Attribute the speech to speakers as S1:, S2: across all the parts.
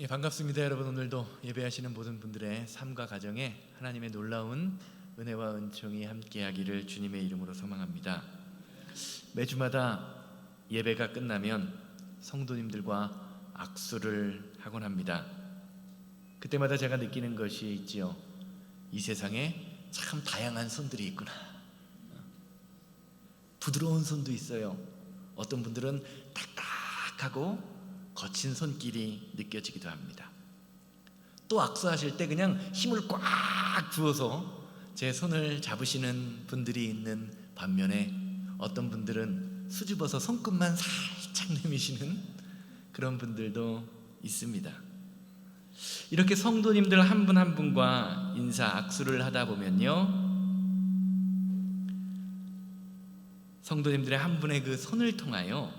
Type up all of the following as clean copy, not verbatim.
S1: 예, 반갑습니다. 여러분, 오늘도 예배하시는 모든 분들의 삶과 가정에 하나님의 놀라운 은혜와 은총이 함께하기를 주님의 이름으로 소망합니다. 매주마다 예배가 끝나면 성도님들과 악수를 하곤 합니다. 그때마다 제가 느끼는 것이 있지요. 이 세상에 참 다양한 손들이 있구나. 부드러운 손도 있어요. 어떤 분들은 딱딱하고 거친 손길이 느껴지기도 합니다. 또 악수하실 때 그냥 힘을 꽉 주어서 제 손을 잡으시는 분들이 있는 반면에 어떤 분들은 수줍어서 손끝만 살짝 내미시는 그런 분들도 있습니다. 이렇게 성도님들 한 분 한 분과 인사 악수를 하다 보면요, 성도님들의 한 분의 그 손을 통하여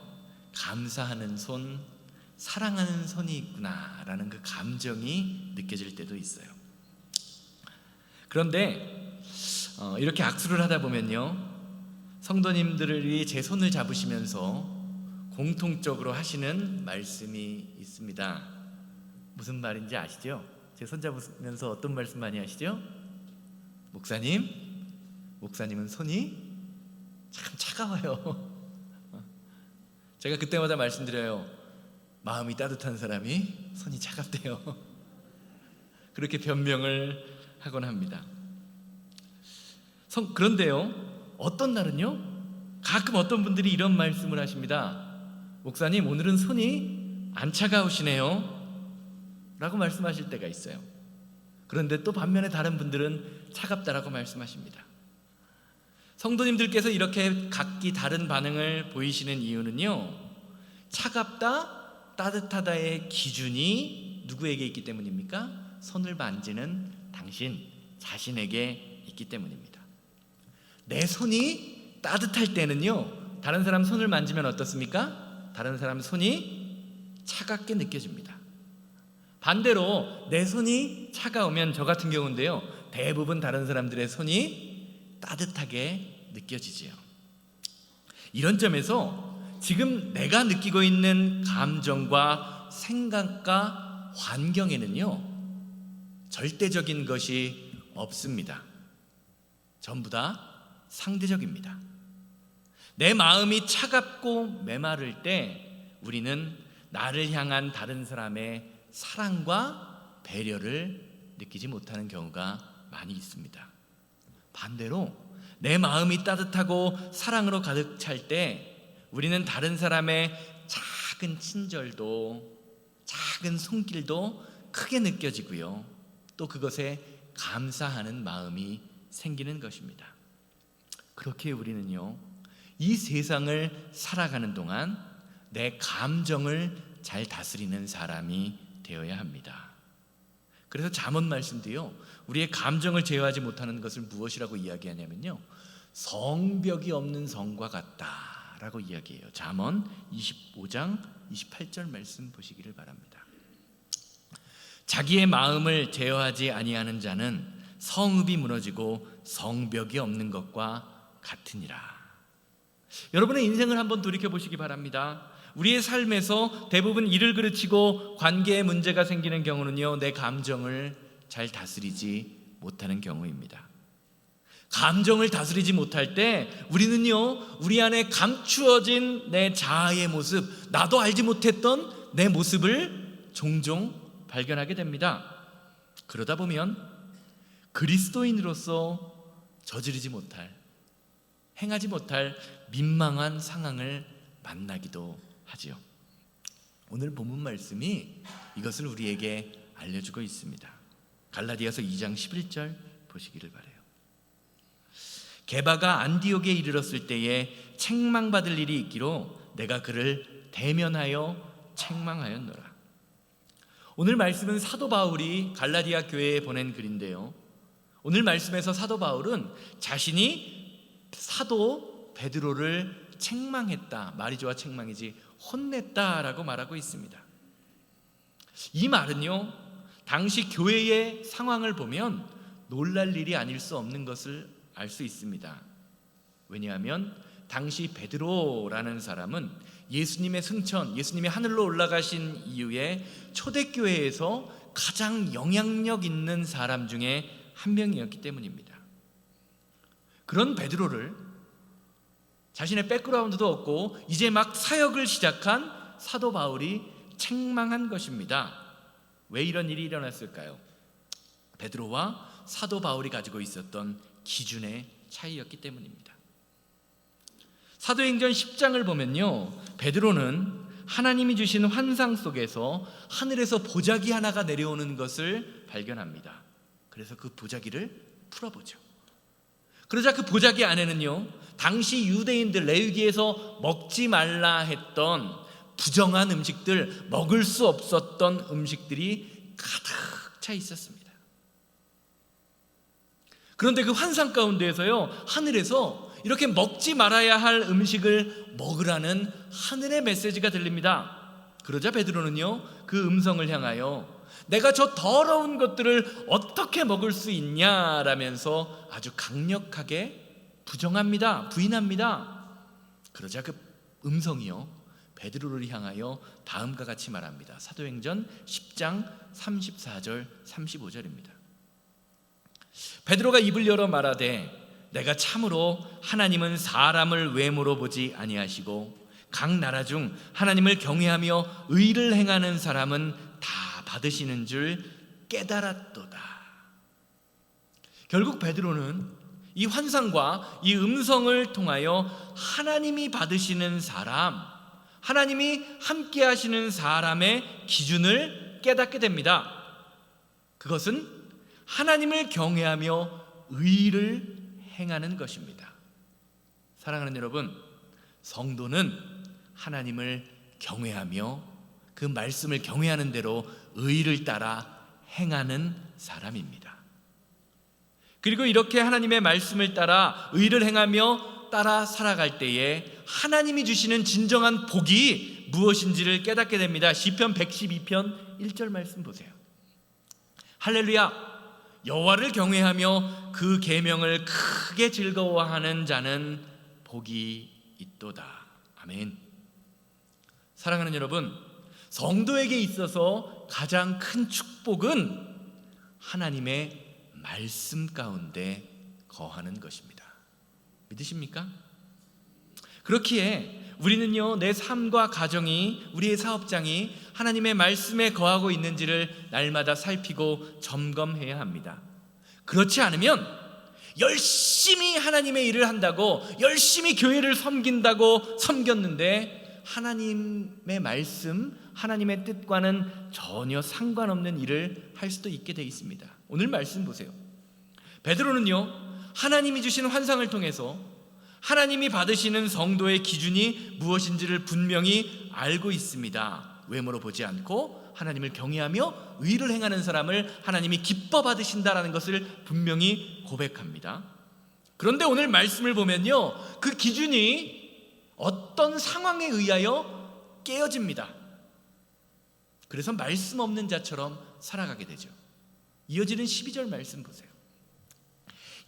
S1: 감사하는 손, 사랑하는 손이 있구나라는 그 감정이 느껴질 때도 있어요. 그런데 이렇게 악수를 하다 보면요, 성도님들이 제 손을 잡으시면서 공통적으로 하시는 말씀이 있습니다. 무슨 말인지 아시죠? 제 손 잡으면서 어떤 말씀 많이 하시죠? 목사님은 손이 참 차가워요. 제가 그때마다 말씀드려요. 마음이 따뜻한 사람이 손이 차갑대요. 그렇게 변명을 하곤 합니다. 그런데요, 어떤 날은요, 가끔 어떤 분들이 이런 말씀을 하십니다. 목사님, 오늘은 손이 안 차가우시네요 라고 말씀하실 때가 있어요. 그런데 또 반면에 다른 분들은 차갑다라고 말씀하십니다. 성도님들께서 이렇게 각기 다른 반응을 보이시는 이유는요, 차갑다, 따뜻하다의 기준이 누구에게 있기 때문입니까? 손을 만지는 당신 자신에게 있기 때문입니다. 내 손이 따뜻할 때는요, 다른 사람 손을 만지면 어떻습니까? 다른 사람 손이 차갑게 느껴집니다. 반대로 내 손이 차가우면 저 같은 경우인데요, 대부분 다른 사람들의 손이 따뜻하게 느껴지지요. 이런 점에서 지금 내가 느끼고 있는 감정과 생각과 환경에는요, 절대적인 것이 없습니다. 전부 다 상대적입니다. 내 마음이 차갑고 메마를 때 우리는 나를 향한 다른 사람의 사랑과 배려를 느끼지 못하는 경우가 많이 있습니다. 반대로 내 마음이 따뜻하고 사랑으로 가득 찰 때 우리는 다른 사람의 작은 친절도, 작은 손길도 크게 느껴지고요, 또 그것에 감사하는 마음이 생기는 것입니다. 그렇게 우리는요, 이 세상을 살아가는 동안 내 감정을 잘 다스리는 사람이 되어야 합니다. 그래서 잠언 말씀도요, 우리의 감정을 제어하지 못하는 것을 무엇이라고 이야기하냐면요, 성벽이 없는 성과 같다 라고 이야기해요. 잠언 25장 28절 말씀 보시기를 바랍니다. 자기의 마음을 제어하지 아니하는 자는 성읍이 무너지고 성벽이 없는 것과 같으니라. 여러분의 인생을 한번 돌이켜 보시기 바랍니다. 우리의 삶에서 대부분 일을 그르치고 관계에 문제가 생기는 경우는요, 내 감정을 잘 다스리지 못하는 경우입니다. 감정을 다스리지 못할 때 우리는요, 우리 안에 감추어진 내 자아의 모습, 나도 알지 못했던 내 모습을 종종 발견하게 됩니다. 그러다 보면 그리스도인으로서 저지르지 못할, 행하지 못할 민망한 상황을 만나기도 하지요. 오늘 본문 말씀이 이것을 우리에게 알려주고 있습니다. 갈라디아서 2장 11절 보시기를 바라요. 게바가 안디옥에 이르렀을 때에 책망받을 일이 있기로 내가 그를 대면하여 책망하였노라. 오늘 말씀은 사도 바울이 갈라디아 교회에 보낸 글인데요, 오늘 말씀에서 사도 바울은 자신이 사도 베드로를 책망했다, 말이 좋아 책망이지 혼냈다라고 말하고 있습니다. 이 말은요, 당시 교회의 상황을 보면 놀랄 일이 아닐 수 없는 것을 알 수 있습니다. 왜냐하면 당시 베드로라는 사람은 예수님의 승천, 예수님이 하늘로 올라가신 이후에 초대교회에서 가장 영향력 있는 사람 중에 한 명이었기 때문입니다. 그런 베드로를 자신의 백그라운드도 없고 이제 막 사역을 시작한 사도 바울이 책망한 것입니다. 왜 이런 일이 일어났을까요? 베드로와 사도 바울이 가지고 있었던 기준의 차이였기 때문입니다. 사도행전 10장을 보면요, 베드로는 하나님이 주신 환상 속에서 하늘에서 보자기 하나가 내려오는 것을 발견합니다. 그래서 그 보자기를 풀어보죠. 그러자 그 보자기 안에는요, 당시 유대인들 레위기에서 먹지 말라 했던 부정한 음식들, 먹을 수 없었던 음식들이 가득 차 있었습니다. 그런데 그 환상 가운데에서요, 하늘에서 이렇게 먹지 말아야 할 음식을 먹으라는 하늘의 메시지가 들립니다. 그러자 베드로는요, 그 음성을 향하여 내가 저 더러운 것들을 어떻게 먹을 수 있냐라면서 아주 강력하게 부정합니다. 부인합니다. 그러자 그 음성이요, 베드로를 향하여 다음과 같이 말합니다. 사도행전 10장 34절 35절입니다. 베드로가 입을 열어 말하되 내가 참으로 하나님은 사람을 외모로 보지 아니하시고 각 나라 중 하나님을 경외하며 의를 행하는 사람은 다 받으시는 줄 깨달았도다. 결국 베드로는 이 환상과 이 음성을 통하여 하나님이 받으시는 사람, 하나님이 함께 하시는 사람의 기준을 깨닫게 됩니다. 그것은 하나님을 경외하며 의를 행하는 것입니다. 사랑하는 여러분, 성도는 하나님을 경외하며 그 말씀을 경외하는 대로 의를 따라 행하는 사람입니다. 그리고 이렇게 하나님의 말씀을 따라 의를 행하며 따라 살아갈 때에 하나님이 주시는 진정한 복이 무엇인지를 깨닫게 됩니다. 시편 112편 1절 말씀 보세요. 할렐루야! 여호와를 경외하며 그 계명을 크게 즐거워하는 자는 복이 있도다. 아멘. 사랑하는 여러분, 성도에게 있어서 가장 큰 축복은 하나님의 말씀 가운데 거하는 것입니다. 믿으십니까? 그렇기에 우리는요, 내 삶과 가정이, 우리의 사업장이 하나님의 말씀에 거하고 있는지를 날마다 살피고 점검해야 합니다. 그렇지 않으면 열심히 하나님의 일을 한다고, 열심히 교회를 섬긴다고 섬겼는데 하나님의 말씀, 하나님의 뜻과는 전혀 상관없는 일을 할 수도 있게 되어 있습니다. 오늘 말씀 보세요. 베드로는요, 하나님이 주신 환상을 통해서 하나님이 받으시는 성도의 기준이 무엇인지를 분명히 알고 있습니다. 외모로 보지 않고 하나님을 경외하며 의를 행하는 사람을 하나님이 기뻐 받으신다라는 것을 분명히 고백합니다. 그런데 오늘 말씀을 보면요, 그 기준이 어떤 상황에 의하여 깨어집니다. 그래서 말씀 없는 자처럼 살아가게 되죠. 이어지는 12절 말씀 보세요.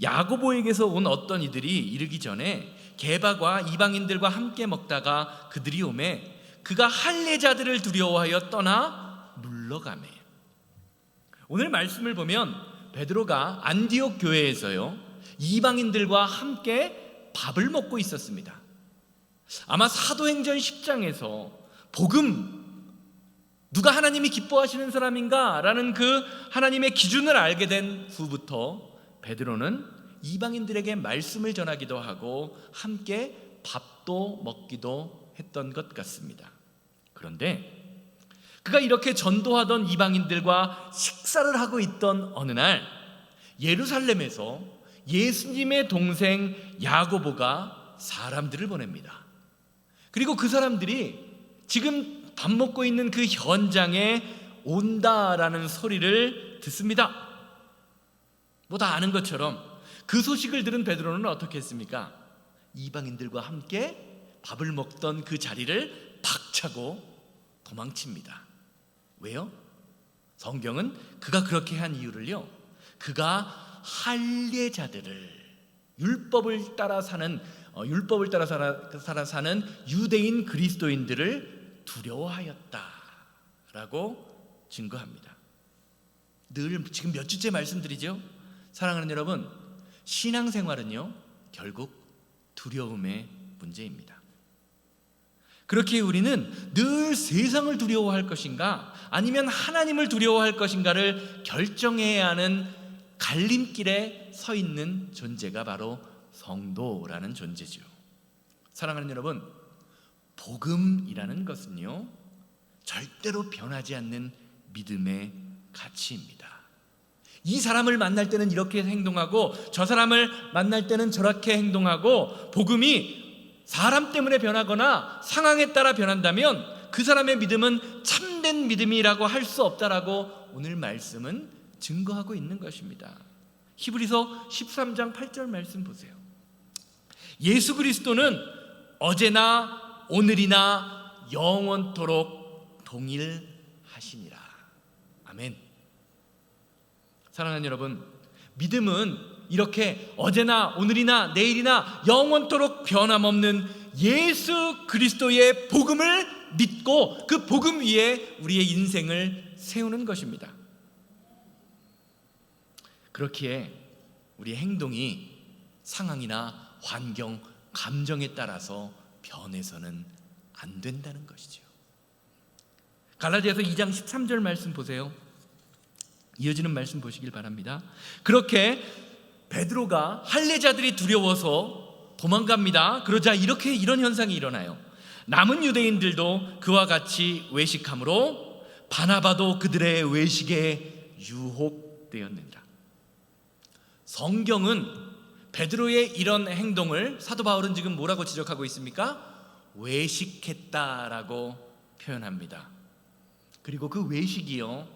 S1: 야고보에게서 온 어떤 이들이 이르기 전에 게바과 이방인들과 함께 먹다가 그들이 오매 그가 할례자들을 두려워하여 떠나 물러가매. 오늘 말씀을 보면 베드로가 안디옥 교회에서요, 이방인들과 함께 밥을 먹고 있었습니다. 아마 사도행전 10장에서 복음, 누가 하나님이 기뻐하시는 사람인가? 라는 그 하나님의 기준을 알게 된 후부터 베드로는 이방인들에게 말씀을 전하기도 하고 함께 밥도 먹기도 했던 것 같습니다. 그런데 그가 이렇게 전도하던 이방인들과 식사를 하고 있던 어느 날 예루살렘에서 예수님의 동생 야고보가 사람들을 보냅니다. 그리고 그 사람들이 지금 밥 먹고 있는 그 현장에 온다라는 소리를 듣습니다. 뭐 다 아는 것처럼 그 소식을 들은 베드로는 어떻게 했습니까? 이방인들과 함께 밥을 먹던 그 자리를 박차고 도망칩니다. 왜요? 성경은 그가 그렇게 한 이유를요, 그가 할례자들을, 율법을 따라 사는 율법을 따라 살아 사는 유대인 그리스도인들을 두려워하였다라고 증거합니다. 늘 지금 몇 주째 말씀드리죠. 사랑하는 여러분, 신앙생활은요 결국 두려움의 문제입니다. 그렇게 우리는 늘 세상을 두려워할 것인가 아니면 하나님을 두려워할 것인가를 결정해야 하는 갈림길에 서 있는 존재가 바로 성도라는 존재죠. 사랑하는 여러분, 복음이라는 것은요 절대로 변하지 않는 믿음의 가치입니다. 이 사람을 만날 때는 이렇게 행동하고 저 사람을 만날 때는 저렇게 행동하고, 복음이 사람 때문에 변하거나 상황에 따라 변한다면 그 사람의 믿음은 참된 믿음이라고 할 수 없다라고 오늘 말씀은 증거하고 있는 것입니다. 히브리서 13장 8절 말씀 보세요. 예수 그리스도는 어제나 오늘이나 영원토록 동일하시니라. 아멘. 사랑하는 여러분, 믿음은 이렇게 어제나 오늘이나 내일이나 영원토록 변함없는 예수 그리스도의 복음을 믿고 그 복음 위에 우리의 인생을 세우는 것입니다. 그렇기에 우리의 행동이 상황이나 환경, 감정에 따라서 변해서는 안 된다는 것이죠. 갈라디아서 2장 13절 말씀 보세요. 이어지는 말씀 보시길 바랍니다. 그렇게 베드로가 할례자들이 두려워서 도망갑니다. 그러자 이런 현상이 일어나요. 남은 유대인들도 그와 같이 외식함으로 바나바도 그들의 외식에 유혹되었느니라. 성경은 베드로의 이런 행동을 사도 바울은 지금 뭐라고 지적하고 있습니까? 외식했다라고 표현합니다. 그리고 그 외식이요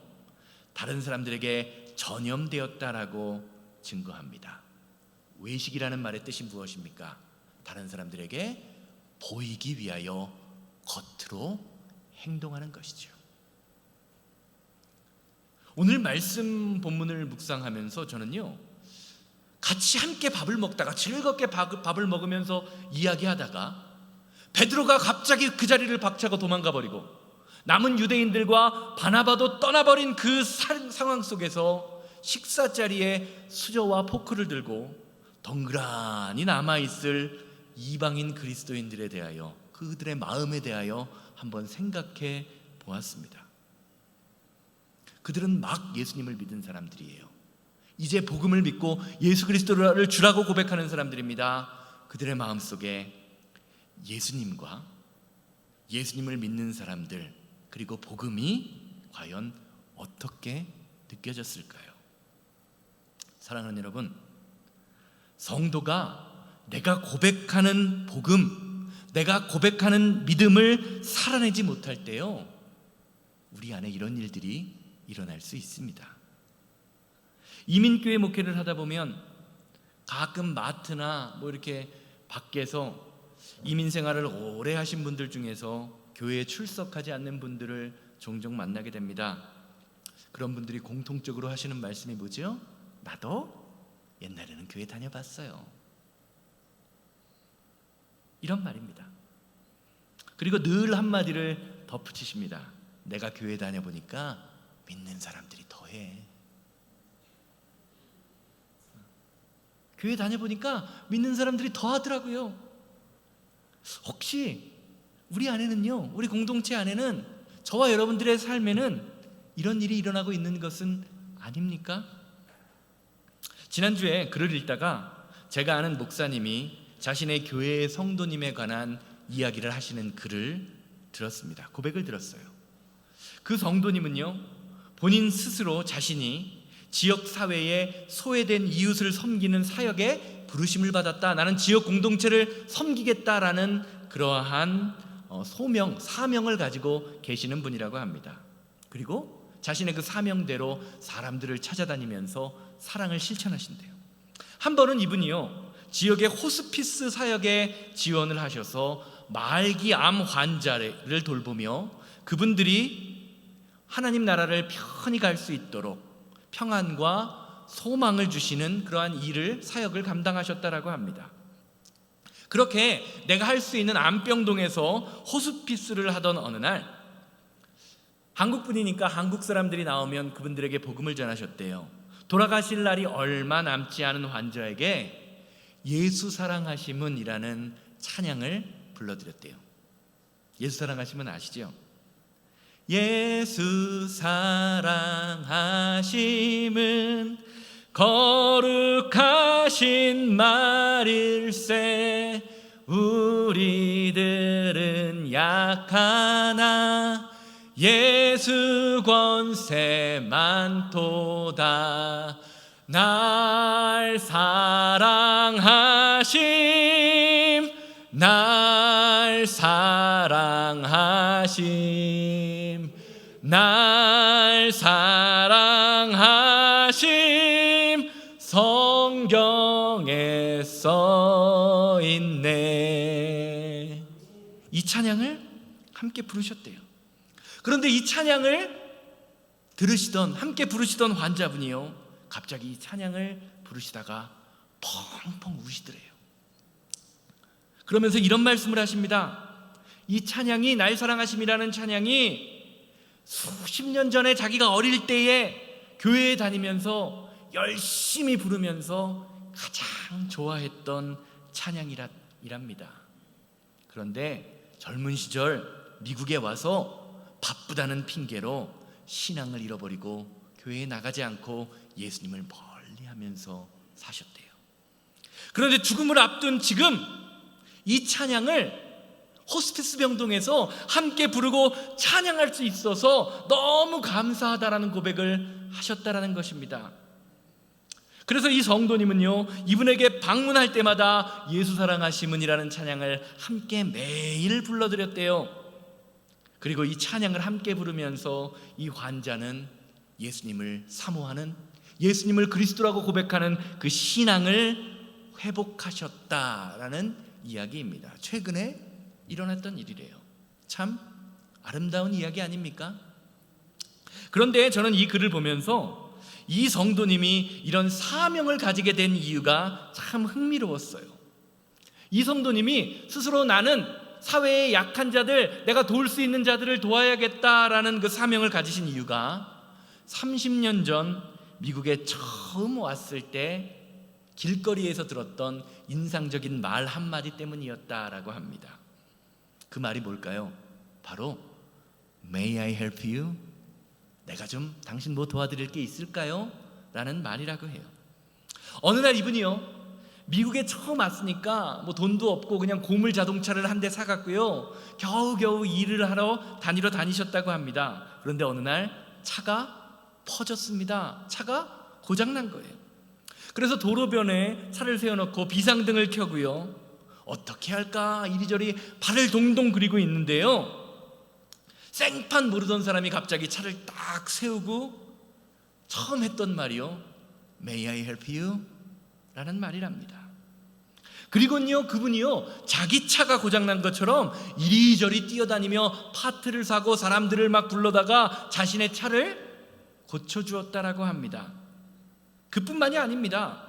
S1: 다른 사람들에게 전염되었다라고 증거합니다. 외식이라는 말의 뜻이 무엇입니까? 다른 사람들에게 보이기 위하여 겉으로 행동하는 것이죠. 오늘 말씀 본문을 묵상하면서 저는요 같이 함께 밥을 먹다가 즐겁게 밥을 먹으면서 이야기하다가 베드로가 갑자기 그 자리를 박차고 도망가 버리고 남은 유대인들과 바나바도 떠나버린 그 상황 속에서 식사 자리에 수저와 포크를 들고 덩그러니 남아있을 이방인 그리스도인들에 대하여, 그들의 마음에 대하여 한번 생각해 보았습니다. 그들은 막 예수님을 믿은 사람들이에요. 이제 복음을 믿고 예수 그리스도를 주라고 고백하는 사람들입니다. 그들의 마음속에 예수님과 예수님을 믿는 사람들, 그리고 복음이 과연 어떻게 느껴졌을까요? 사랑하는 여러분, 성도가 내가 고백하는 복음, 내가 고백하는 믿음을 살아내지 못할 때요 우리 안에 이런 일들이 일어날 수 있습니다. 이민교회 목회를 하다 보면 가끔 마트나 이렇게 밖에서 이민 생활을 오래 하신 분들 중에서 교회에 출석하지 않는 분들을 종종 만나게 됩니다. 그런 분들이 공통적으로 하시는 말씀이 뭐죠? 나도 옛날에는 교회 다녀봤어요. 이런 말입니다. 그리고 늘 한마디를 덧붙이십니다. 내가 교회 다녀보니까 믿는 사람들이 더해. 교회 다녀보니까 믿는 사람들이 더하더라고요. 혹시 우리 안에는요, 우리 공동체 안에는, 저와 여러분들의 삶에는 이런 일이 일어나고 있는 것은 아닙니까? 지난주에 글을 읽다가 제가 아는 목사님이 자신의 교회의 성도님에 관한 이야기를 하시는 글을 들었습니다. 고백을 들었어요. 그 성도님은요, 본인 스스로 자신이 지역 사회에 소외된 이웃을 섬기는 사역에 부르심을 받았다, 나는 지역 공동체를 섬기겠다라는 그러한 사명을 가지고 계시는 분이라고 합니다. 그리고 자신의 그 사명대로 사람들을 찾아다니면서 사랑을 실천하신대요. 한 번은 이분이요 지역의 호스피스 사역에 지원을 하셔서 말기 암 환자를 돌보며 그분들이 하나님 나라를 편히 갈 수 있도록 평안과 소망을 주시는 그러한 일을, 사역을 감당하셨다라고 합니다. 그렇게 내가 할 수 있는 안병동에서 호스피스를 하던 어느 날, 한국 분이니까 한국 사람들이 나오면 그분들에게 복음을 전하셨대요. 돌아가실 날이 얼마 남지 않은 환자에게 예수 사랑하심은이라는 찬양을 불러드렸대요. 예수 사랑하심은 아시죠? 예수 사랑하심은 거룩하신 말일세. 우리들은 약하나 예수 권세 많도다. 날 사랑하심, 날 사랑하심, 날 사랑하심, 성경에 써 있네. 이 찬양을 함께 부르셨대요. 그런데 이 찬양을 들으시던, 함께 부르시던 환자분이요, 갑자기 이 찬양을 부르시다가 펑펑 우시더래요. 그러면서 이런 말씀을 하십니다. 이 찬양이, 날 사랑하심이라는 찬양이 수십 년 전에 자기가 어릴 때에 교회에 다니면서 열심히 부르면서 가장 좋아했던 찬양이랍니다. 그런데 젊은 시절 미국에 와서 바쁘다는 핑계로 신앙을 잃어버리고 교회에 나가지 않고 예수님을 멀리하면서 사셨대요. 그런데 죽음을 앞둔 지금 이 찬양을 호스피스 병동에서 함께 부르고 찬양할 수 있어서 너무 감사하다라는 고백을 하셨다라는 것입니다. 그래서 이 성도님은요, 이분에게 방문할 때마다 예수 사랑하심은이라는 찬양을 함께 매일 불러드렸대요. 그리고 이 찬양을 함께 부르면서 이 환자는 예수님을 사모하는, 예수님을 그리스도라고 고백하는 그 신앙을 회복하셨다라는 이야기입니다. 최근에 일어났던 일이래요. 참 아름다운 이야기 아닙니까? 그런데 저는 이 글을 보면서 이 성도님이 이런 사명을 가지게 된 이유가 참 흥미로웠어요. 이 성도님이 스스로 나는 사회의 약한 자들, 내가 도울 수 있는 자들을 도와야겠다라는 그 사명을 가지신 이유가 30년 전 미국에 처음 왔을 때 길거리에서 들었던 인상적인 말 한마디 때문이었다라고 합니다. 그 말이 뭘까요? 바로 May I help you? 내가 좀 당신 뭐 도와드릴 게 있을까요? 라는 말이라고 해요. 어느 날 이분이요, 미국에 처음 왔으니까 뭐 돈도 없고 그냥 고물 자동차를 한 대 사갔고요, 겨우겨우 일을 하러 다니셨다고 합니다. 그런데 어느 날 차가 퍼졌습니다. 차가 고장난 거예요. 그래서 도로변에 차를 세워놓고 비상등을 켜고요, 어떻게 할까 이리저리 발을 동동 그리고 있는데요, 생판 모르던 사람이 갑자기 차를 딱 세우고 처음 했던 말이요, May I help you? 라는 말이랍니다. 그리고요, 그분이요, 자기 차가 고장난 것처럼 이리저리 뛰어다니며 파트를 사고 사람들을 막 불러다가 자신의 차를 고쳐주었다라고 합니다. 그뿐만이 아닙니다.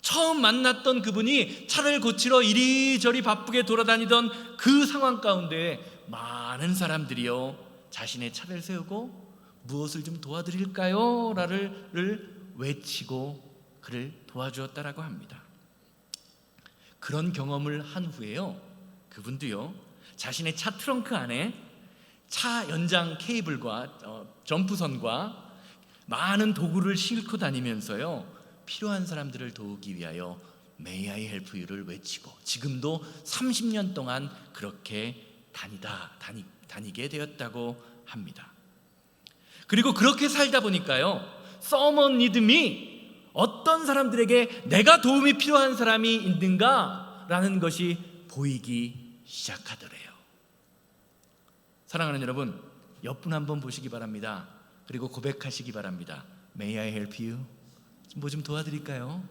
S1: 처음 만났던 그분이 차를 고치러 이리저리 바쁘게 돌아다니던 그 상황 가운데 많은 사람들이요, 자신의 차를 세우고 무엇을 좀 도와드릴까요? 라를 외치고 그를 도와주었다라고 합니다. 그런 경험을 한 후에요, 그분도요, 자신의 차 트렁크 안에 차 연장 케이블과 점프선과 많은 도구를 싣고 다니면서요, 필요한 사람들을 도우기 위하여 May I help you를 외치고 지금도 30년 동안 그렇게 다니게 되었다고 합니다. 그리고 그렇게 살다 보니까요, Someone need me, 어떤 사람들에게 내가 도움이 필요한 사람이 있는가 라는 것이 보이기 시작하더래요. 사랑하는 여러분, 옆분 한번 보시기 바랍니다. 그리고 고백하시기 바랍니다. May I help you? 뭐 좀 도와드릴까요?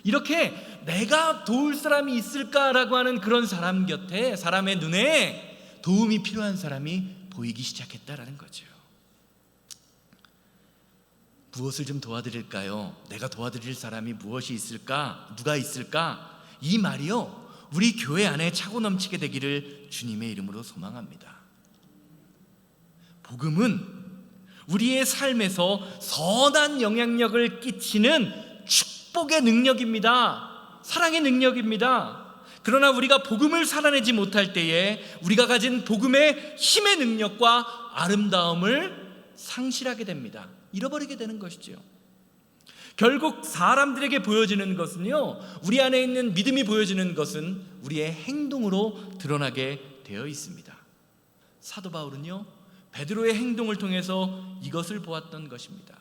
S1: 이렇게 내가 도울 사람이 있을까라고 하는 그런 사람 곁에, 사람의 눈에 도움이 필요한 사람이 보이기 시작했다라는 거죠. 무엇을 좀 도와드릴까요? 내가 도와드릴 사람이 무엇이 있을까? 누가 있을까? 이 말이요, 우리 교회 안에 차고 넘치게 되기를 주님의 이름으로 소망합니다. 복음은 우리의 삶에서 선한 영향력을 끼치는 축복의 능력입니다. 사랑의 능력입니다. 그러나 우리가 복음을 살아내지 못할 때에 우리가 가진 복음의 힘의 능력과 아름다움을 상실하게 됩니다. 잃어버리게 되는 것이죠. 결국 사람들에게 보여지는 것은요, 우리 안에 있는 믿음이 보여지는 것은 우리의 행동으로 드러나게 되어 있습니다. 사도 바울은요, 베드로의 행동을 통해서 이것을 보았던 것입니다.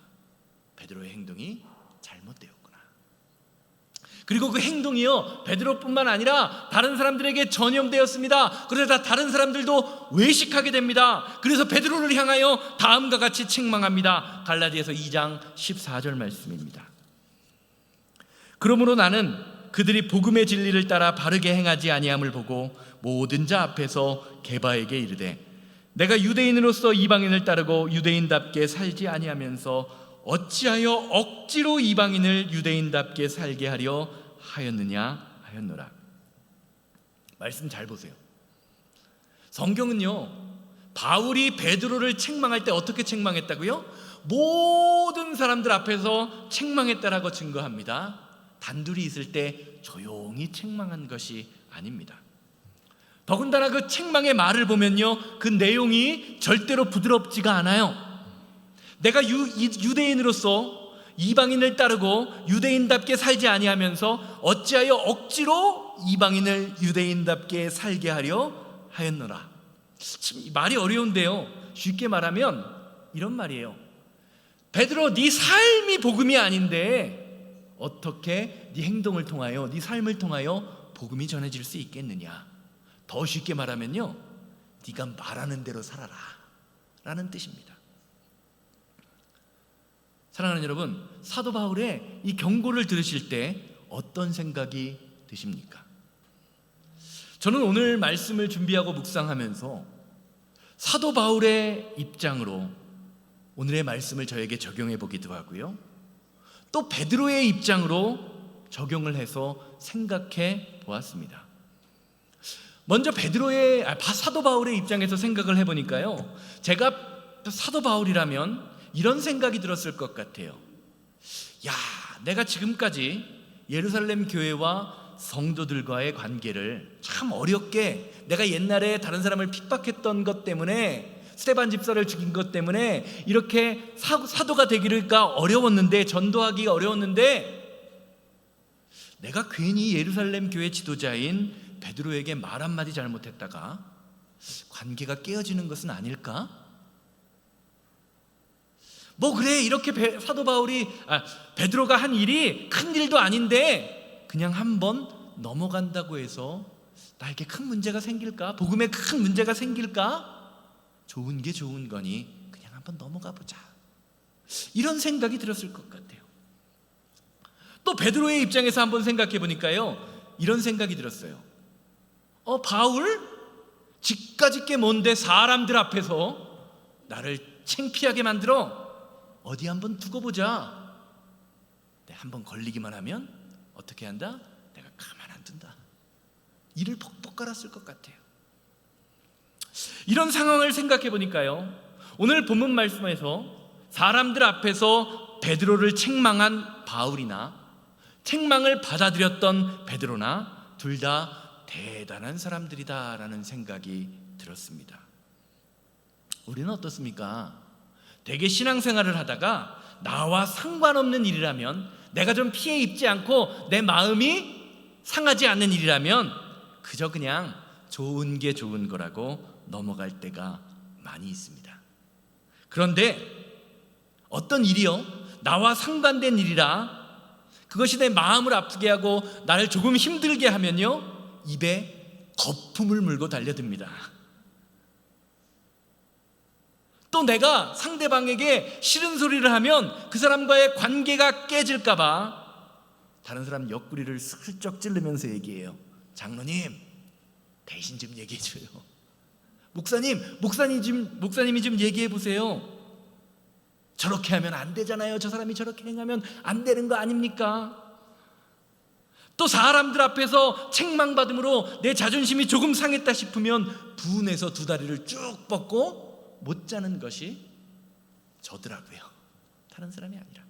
S1: 베드로의 행동이 잘못되었구나. 그리고 그 행동이요, 베드로뿐만 아니라 다른 사람들에게 전염되었습니다. 그러다 다른 사람들도 외식하게 됩니다. 그래서 베드로를 향하여 다음과 같이 책망합니다. 갈라디아서 2장 14절 말씀입니다. 그러므로 나는 그들이 복음의 진리를 따라 바르게 행하지 아니함을 보고 모든 자 앞에서 게바에게 이르되, 내가 유대인으로서 이방인을 따르고 유대인답게 살지 아니하면서 어찌하여 억지로 이방인을 유대인답게 살게 하려 하였느냐 하였노라. 말씀 잘 보세요. 성경은요, 바울이 베드로를 책망할 때 어떻게 책망했다고요? 모든 사람들 앞에서 책망했다라고 증거합니다. 단둘이 있을 때 조용히 책망한 것이 아닙니다. 더군다나 그 책망의 말을 보면요, 그 내용이 절대로 부드럽지가 않아요. 내가 유대인으로서 이방인을 따르고 유대인답게 살지 아니하면서 어찌하여 억지로 이방인을 유대인답게 살게 하려 하였노라. 참 말이 어려운데요, 쉽게 말하면 이런 말이에요. 베드로, 네 삶이 복음이 아닌데 어떻게 네 행동을 통하여, 네 삶을 통하여 복음이 전해질 수 있겠느냐. 더 쉽게 말하면요, 네가 말하는 대로 살아라 라는 뜻입니다. 사랑하는 여러분, 사도 바울의 이 경고를 들으실 때 어떤 생각이 드십니까? 저는 오늘 말씀을 준비하고 묵상하면서 사도 바울의 입장으로 오늘의 말씀을 저에게 적용해 보기도 하고요, 또 베드로의 입장으로 적용을 해서 생각해 보았습니다. 먼저 사도 바울의 입장에서 생각을 해보니까요, 제가 사도 바울이라면 이런 생각이 들었을 것 같아요. 야, 내가 지금까지 예루살렘 교회와 성도들과의 관계를 참 어렵게, 내가 옛날에 다른 사람을 핍박했던 것 때문에, 스데반 집사를 죽인 것 때문에 이렇게 사도가 되기가 어려웠는데, 전도하기가 어려웠는데, 내가 괜히 예루살렘 교회 지도자인 베드로에게 말 한마디 잘못했다가 관계가 깨어지는 것은 아닐까? 뭐 그래, 이렇게 베드로가 한 일이 큰 일도 아닌데 그냥 한번 넘어간다고 해서 나에게 큰 문제가 생길까? 복음에 큰 문제가 생길까? 좋은 게 좋은 거니 그냥 한번 넘어가 보자, 이런 생각이 들었을 것 같아요. 또 베드로의 입장에서 한번 생각해 보니까요, 이런 생각이 들었어요. 바울? 지까짓 게 뭔데 사람들 앞에서 나를 창피하게 만들어? 어디 한번 두고 보자. 한번 걸리기만 하면 어떻게 한다? 내가 가만 안 둔다. 이를 퍽퍽 갈았을 것 같아요. 이런 상황을 생각해 보니까요, 오늘 본문 말씀에서 사람들 앞에서 베드로를 책망한 바울이나 책망을 받아들였던 베드로나 둘 다 대단한 사람들이다라는 생각이 들었습니다. 우리는 어떻습니까? 대개 신앙생활을 하다가 나와 상관없는 일이라면, 내가 좀 피해 입지 않고 내 마음이 상하지 않는 일이라면 그저 그냥 좋은 게 좋은 거라고 넘어갈 때가 많이 있습니다. 그런데 어떤 일이요, 나와 상관된 일이라 그것이 내 마음을 아프게 하고 나를 조금 힘들게 하면요, 입에 거품을 물고 달려듭니다. 또 내가 상대방에게 싫은 소리를 하면 그 사람과의 관계가 깨질까봐 다른 사람 옆구리를 슬쩍 찌르면서 얘기해요. 장로님, 대신 좀 얘기해줘요. 목사님이 좀 얘기해 보세요. 저렇게 하면 안 되잖아요. 저 사람이 저렇게 행하면 안 되는 거 아닙니까? 또 사람들 앞에서 책망받음으로 내 자존심이 조금 상했다 싶으면 분해서 두 다리를 쭉 뻗고 못 자는 것이 저더라고요. 다른 사람이 아니라.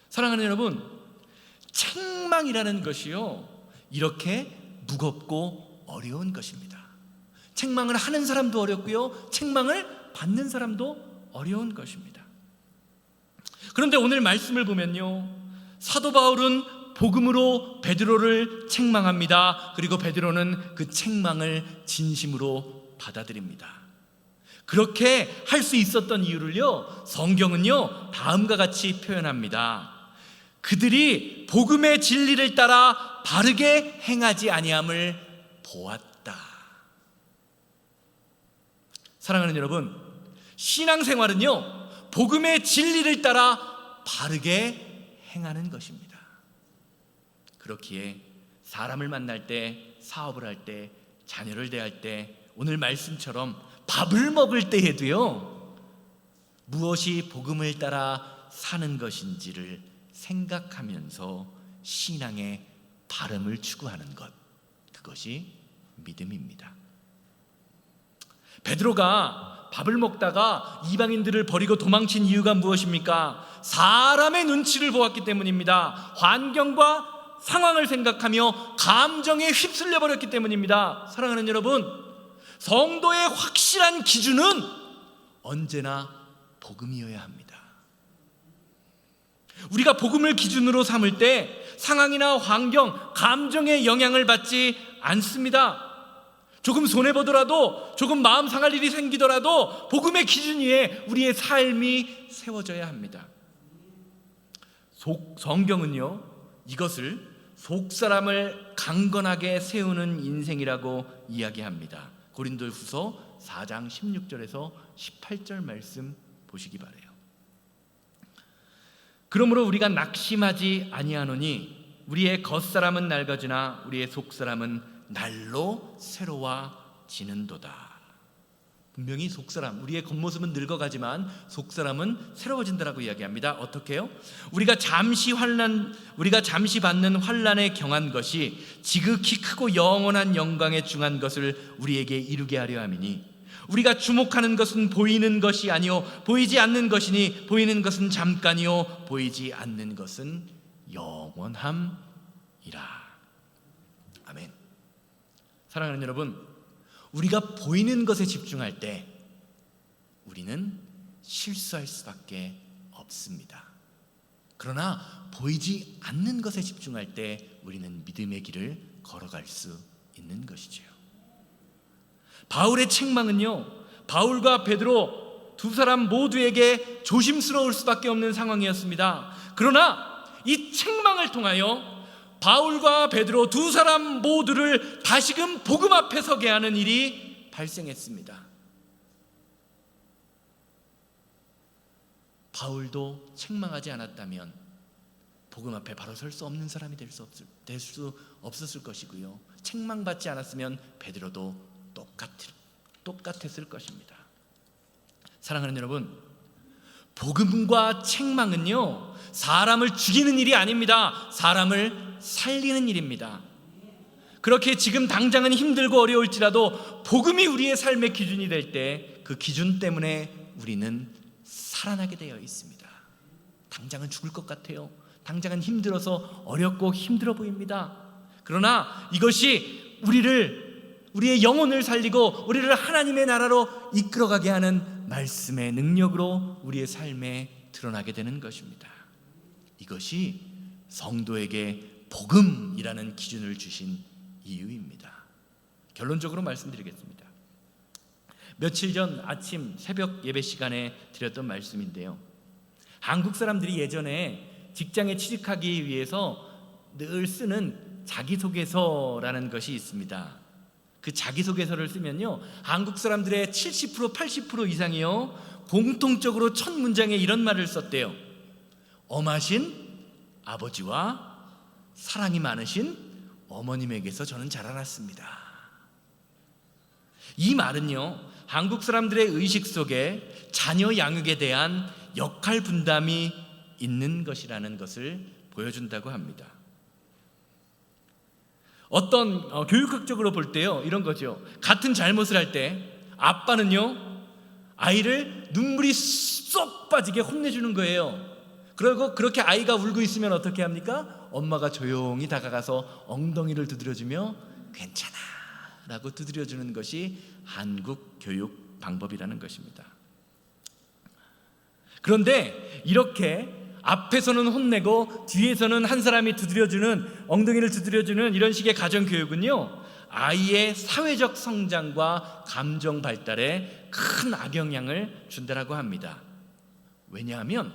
S1: 사랑하는 여러분, 책망이라는 것이요, 이렇게 무겁고 어려운 것입니다. 책망을 하는 사람도 어렵고요, 책망을 받는 사람도 어려운 것입니다. 그런데 오늘 말씀을 보면요, 사도 바울은 복음으로 베드로를 책망합니다. 그리고 베드로는 그 책망을 진심으로 받아들입니다. 그렇게 할 수 있었던 이유를요, 성경은요 다음과 같이 표현합니다. 그들이 복음의 진리를 따라 바르게 행하지 아니함을 보았다. 사랑하는 여러분, 신앙생활은요 복음의 진리를 따라 바르게 행하는 것입니다. 그렇기에 사람을 만날 때, 사업을 할 때, 자녀를 대할 때, 오늘 말씀처럼 밥을 먹을 때에도요, 무엇이 복음을 따라 사는 것인지를 생각하면서 신앙의 바름을 추구하는 것, 그것이 믿음입니다. 베드로가 밥을 먹다가 이방인들을 버리고 도망친 이유가 무엇입니까? 사람의 눈치를 보았기 때문입니다. 환경과 상황을 생각하며 감정에 휩쓸려 버렸기 때문입니다. 사랑하는 여러분, 성도의 확실한 기준은 언제나 복음이어야 합니다. 우리가 복음을 기준으로 삼을 때 상황이나 환경, 감정에 영향을 받지 않습니다. 조금 손해보더라도, 조금 마음 상할 일이 생기더라도 복음의 기준 위에 우리의 삶이 세워져야 합니다. 성경은요, 이것을 속사람을 강건하게 세우는 인생이라고 이야기합니다. 고린도후서 4장 16절에서 18절 말씀 보시기 바라요. 그러므로 우리가 낙심하지 아니하노니 우리의 겉사람은 낡아지나 우리의 속사람은 날로 새로워지는도다. 분명히 속사람, 우리의 겉모습은 늙어가지만 속사람은 새로워진다라고 이야기합니다. 어떻게 해요? 우리가 잠시 받는 환난에 경한 것이 지극히 크고 영원한 영광에 중한 것을 우리에게 이루게 하려 함이니, 우리가 주목하는 것은 보이는 것이 아니요 보이지 않는 것이니, 보이는 것은 잠깐이요 보이지 않는 것은 영원함이라. 아멘. 사랑하는 여러분, 우리가 보이는 것에 집중할 때 우리는 실수할 수밖에 없습니다. 그러나 보이지 않는 것에 집중할 때 우리는 믿음의 길을 걸어갈 수 있는 것이죠. 바울의 책망은요, 바울과 베드로 두 사람 모두에게 조심스러울 수밖에 없는 상황이었습니다. 그러나 이 책망을 통하여 바울과 베드로 두 사람 모두를 다시금 복음 앞에 서게 하는 일이 발생했습니다. 바울도 책망하지 않았다면 복음 앞에 바로 설 수 없는 사람이 될 수 없었을 것이고요, 책망받지 않았으면 베드로도 똑같았을 것입니다. 사랑하는 여러분, 복음과 책망은요 사람을 죽이는 일이 아닙니다. 사람을 살리는 일입니다. 그렇게 지금 당장은 힘들고 어려울지라도 복음이 우리의 삶의 기준이 될 때 그 기준 때문에 우리는 살아나게 되어 있습니다. 당장은 죽을 것 같아요. 당장은 힘들어서 어렵고 힘들어 보입니다. 그러나 이것이 우리의 영혼을 살리고 우리를 하나님의 나라로 이끌어가게 하는 말씀의 능력으로 우리의 삶에 드러나게 되는 것입니다. 이것이 성도에게 복음이라는 기준을 주신 이유입니다. 결론적으로 말씀드리겠습니다. 며칠 전 아침 새벽 예배 시간에 드렸던 말씀인데요, 한국 사람들이 예전에 직장에 취직하기 위해서 늘 쓰는 자기소개서라는 것이 있습니다. 그 자기소개서를 쓰면요, 한국 사람들의 70% 80% 이상이요 공통적으로 첫 문장에 이런 말을 썼대요. 엄하신 아버지와 사랑이 많으신 어머님에게서 저는 자라났습니다. 이 말은요, 한국 사람들의 의식 속에 자녀 양육에 대한 역할 분담이 있는 것이라는 것을 보여준다고 합니다. 어떤 교육학적으로 볼 때요, 이런 거죠. 같은 잘못을 할 때 아빠는요, 아이를 눈물이 쏙 빠지게 혼내주는 거예요. 그리고 그렇게 아이가 울고 있으면 어떻게 합니까? 엄마가 조용히 다가가서 엉덩이를 두드려주며 괜찮아 라고 두드려주는 것이 한국 교육 방법이라는 것입니다. 그런데 이렇게 앞에서는 혼내고 뒤에서는 한 사람이 두드려주는, 엉덩이를 두드려주는 이런 식의 가정교육은요, 아이의 사회적 성장과 감정 발달에 큰 악영향을 준다라고 합니다. 왜냐하면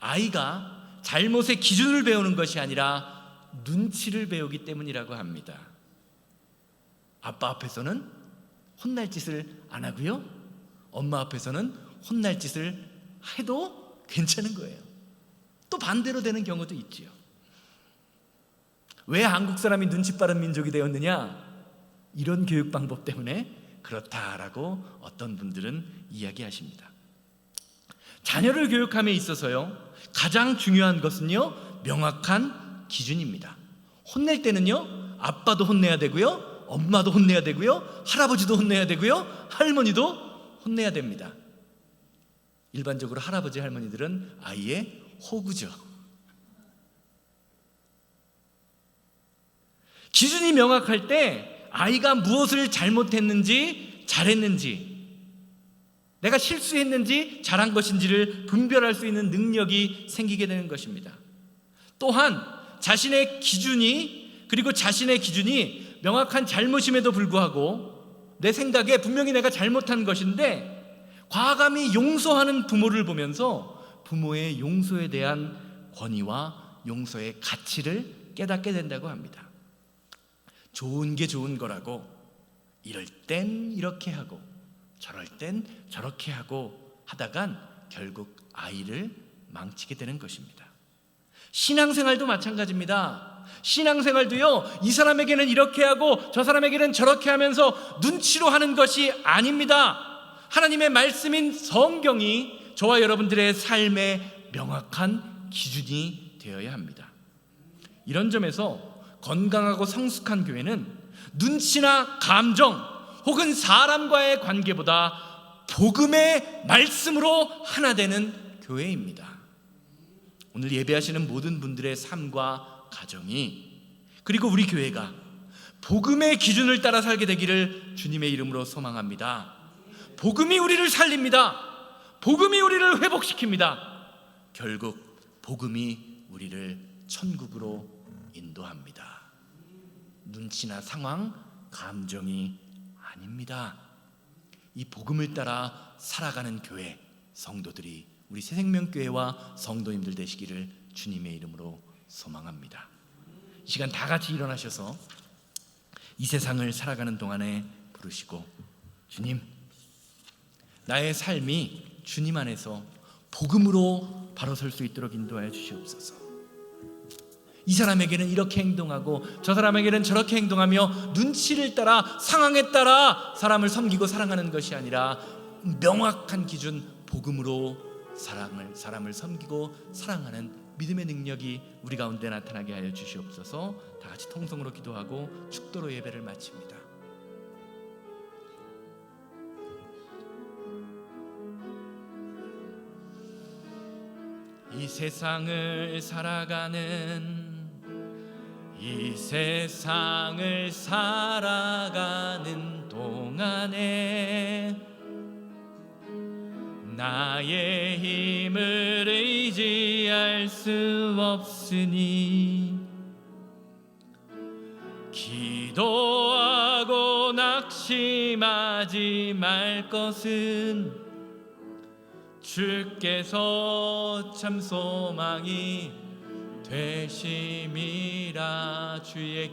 S1: 아이가 잘못의 기준을 배우는 것이 아니라 눈치를 배우기 때문이라고 합니다. 아빠 앞에서는 혼날 짓을 안 하고요, 엄마 앞에서는 혼날 짓을 해도 괜찮은 거예요. 또 반대로 되는 경우도 있지요. 왜 한국 사람이 눈치 빠른 민족이 되었느냐? 이런 교육 방법 때문에 그렇다라고 어떤 분들은 이야기하십니다. 자녀를 교육함에 있어서요, 가장 중요한 것은요, 명확한 기준입니다. 혼낼 때는요, 아빠도 혼내야 되고요, 엄마도 혼내야 되고요, 할아버지도 혼내야 되고요, 할머니도 혼내야 됩니다. 일반적으로 할아버지 할머니들은 아이의 호구죠. 기준이 명확할 때 아이가 무엇을 잘못했는지 잘했는지, 내가 실수했는지 잘한 것인지를 분별할 수 있는 능력이 생기게 되는 것입니다. 또한 자신의 기준이, 그리고 자신의 기준이 명확한 잘못임에도 불구하고 내 생각에 분명히 내가 잘못한 것인데 과감히 용서하는 부모를 보면서 부모의 용서에 대한 권위와 용서의 가치를 깨닫게 된다고 합니다. 좋은 게 좋은 거라고, 이럴 땐 이렇게 하고 저럴 땐 저렇게 하고 하다간 결국 아이를 망치게 되는 것입니다. 신앙생활도 마찬가지입니다. 신앙생활도요, 이 사람에게는 이렇게 하고 저 사람에게는 저렇게 하면서 눈치로 하는 것이 아닙니다. 하나님의 말씀인 성경이 저와 여러분들의 삶의 명확한 기준이 되어야 합니다. 이런 점에서 건강하고 성숙한 교회는 눈치나 감정 혹은 사람과의 관계보다 복음의 말씀으로 하나 되는 교회입니다. 오늘 예배하시는 모든 분들의 삶과 가정이, 그리고 우리 교회가 복음의 기준을 따라 살게 되기를 주님의 이름으로 소망합니다. 복음이 우리를 살립니다. 복음이 우리를 회복시킵니다. 결국 복음이 우리를 천국으로 인도합니다. 눈치나 상황, 감정이 아닙니다. 이 복음을 따라 살아가는 교회, 성도들이 우리 새생명교회와 성도님들 되시기를 주님의 이름으로 소망합니다. 이 시간 다 같이 일어나셔서 이 세상을 살아가는 동안에 부르시고, 주님, 나의 삶이 주님 안에서 복음으로 바로 설 수 있도록 인도하여 주시옵소서. 이 사람에게는 이렇게 행동하고 저 사람에게는 저렇게 행동하며 눈치를 따라, 상황에 따라 사람을 섬기고 사랑하는 것이 아니라 명확한 기준, 복음으로 사람을 섬기고 사랑하는 믿음의 능력이 우리 가운데 나타나게 하여 주시옵소서. 다 같이 통성으로 기도하고 축도로 예배를 마칩니다. 이 세상을 살아가는 동안에 나의 힘을 의지할 수 없으니 기도하고 낙심하지 말 것은 주께서 참 소망이 되심이라. 주의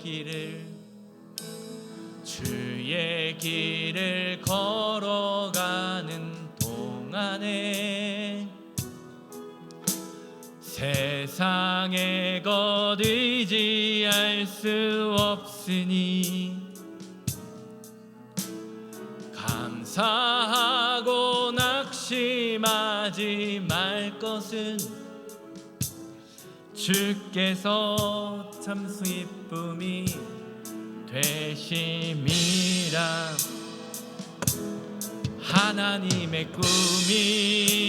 S1: 길을 걸어가는 동안에 세상의 것 의지할 수 없으니 감사하고 낙심하지 말 것은 주께서 참 기쁨이 되심이라. 하나님의 꿈이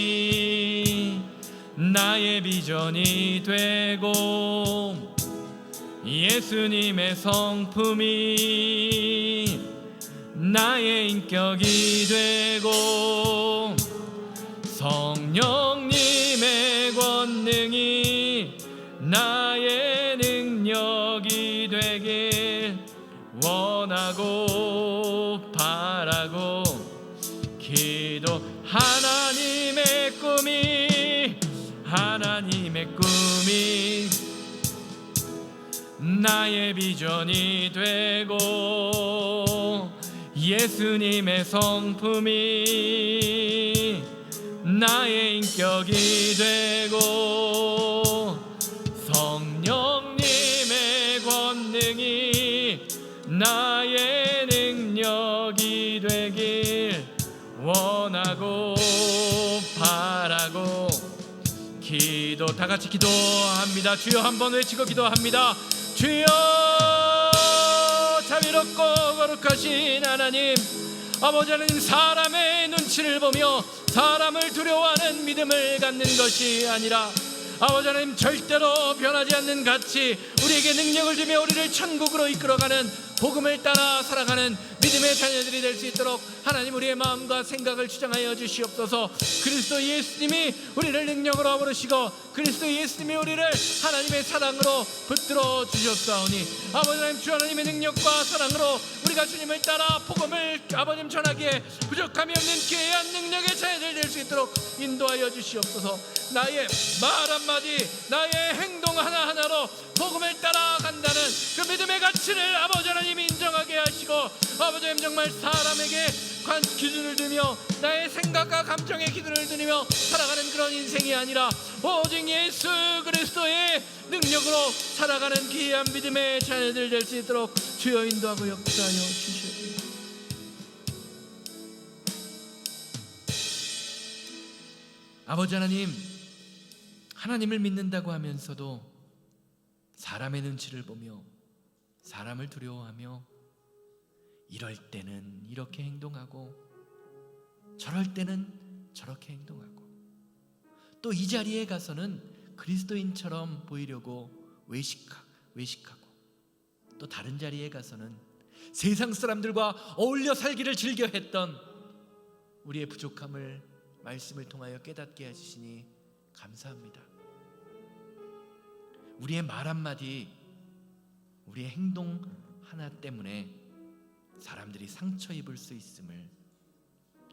S1: 나의 비전이 되고 예수님의 성품이 나의 인격이 되고 성령님의 권능이 나의 능력이 되길 원하고 바라고 기도. 하나님의 꿈이 나의 비전이 되고 예수님의 성품이 나의 인격이 되고 성령님의 권능이 나의 능력이 되길 원하고 바라고 기도. 다 같이 기도합니다. 주여 한번 외치고 기도합니다. 주여 자비롭고 거룩하신 하나님, 아버지 하나님, 사람의 눈치를 보며 사람을 두려워하는 믿음을 갖는 것이 아니라 아버지 하나님, 절대로 변하지 않는 가치, 우리에게 능력을 주며 우리를 천국으로 이끌어가는 복음을 따라 살아가는 믿음의 자녀들이 될 수 있도록 하나님, 우리의 마음과 생각을 주장하여 주시옵소서. 그리스도 예수님이 우리를 능력으로 부르시고 그리스도 예수님이 우리를 하나님의 사랑으로 붙들어 주셨사오니 아버지 하나님, 주 하나님의 능력과 사랑으로 우리가 주님을 따라 복음을 아버님 전하기에 부족함이 없는 귀한 능력의 자녀들 될 수 있도록 인도하여 주시옵소서. 나의 말 한마디, 나의 행동 하나하나로 복음을 따라간다는 그 믿음의 가치를 아버지 하나님이 인정하게 하시고 아버지 하나님, 정말 사람에게 기준을 두며 나의 생각과 감정에 기준을 두며 살아가는 그런 인생이 아니라 오직 예수 그리스도의 능력으로 살아가는 귀한 믿음의 자녀들 될 수 있도록 주여 인도하고 역사하여 주시옵소서. 아버지 하나님, 하나님을 믿는다고 하면서도 사람의 눈치를 보며 사람을 두려워하며 이럴 때는 이렇게 행동하고 저럴 때는 저렇게 행동하고 또 이 자리에 가서는 그리스도인처럼 보이려고 외식하고 또 다른 자리에 가서는 세상 사람들과 어울려 살기를 즐겨 했던 우리의 부족함을 말씀을 통하여 깨닫게 해주시니 감사합니다. 우리의 말 한마디, 우리의 행동 하나 때문에 사람들이 상처 입을 수 있음을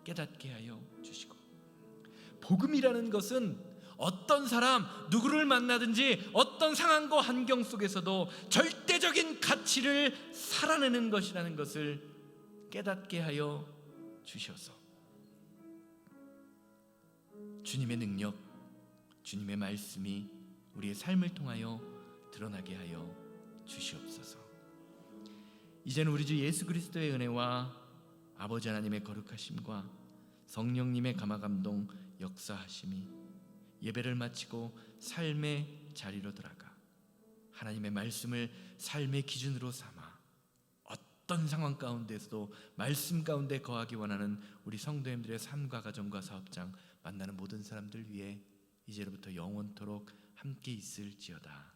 S1: 깨닫게 하여 주시고, 복음이라는 것은 어떤 사람 누구를 만나든지 어떤 상황과 환경 속에서도 절대적인 가치를 살아내는 것이라는 것을 깨닫게 하여 주셔서 주님의 능력, 주님의 말씀이 우리의 삶을 통하여 드러나게 하여 주시옵소서. 이제는 우리 주 예수 그리스도의 은혜와 아버지 하나님의 거룩하심과 성령님의 감화감동 역사하심이 예배를 마치고 삶의 자리로 들어가 하나님의 말씀을 삶의 기준으로 삼아 어떤 상황 가운데서도 말씀 가운데 거하기 원하는 우리 성도님들의 삶과 가정과 사업장 만나는 모든 사람들 위해 이제로부터 영원토록 함께 있을지어다.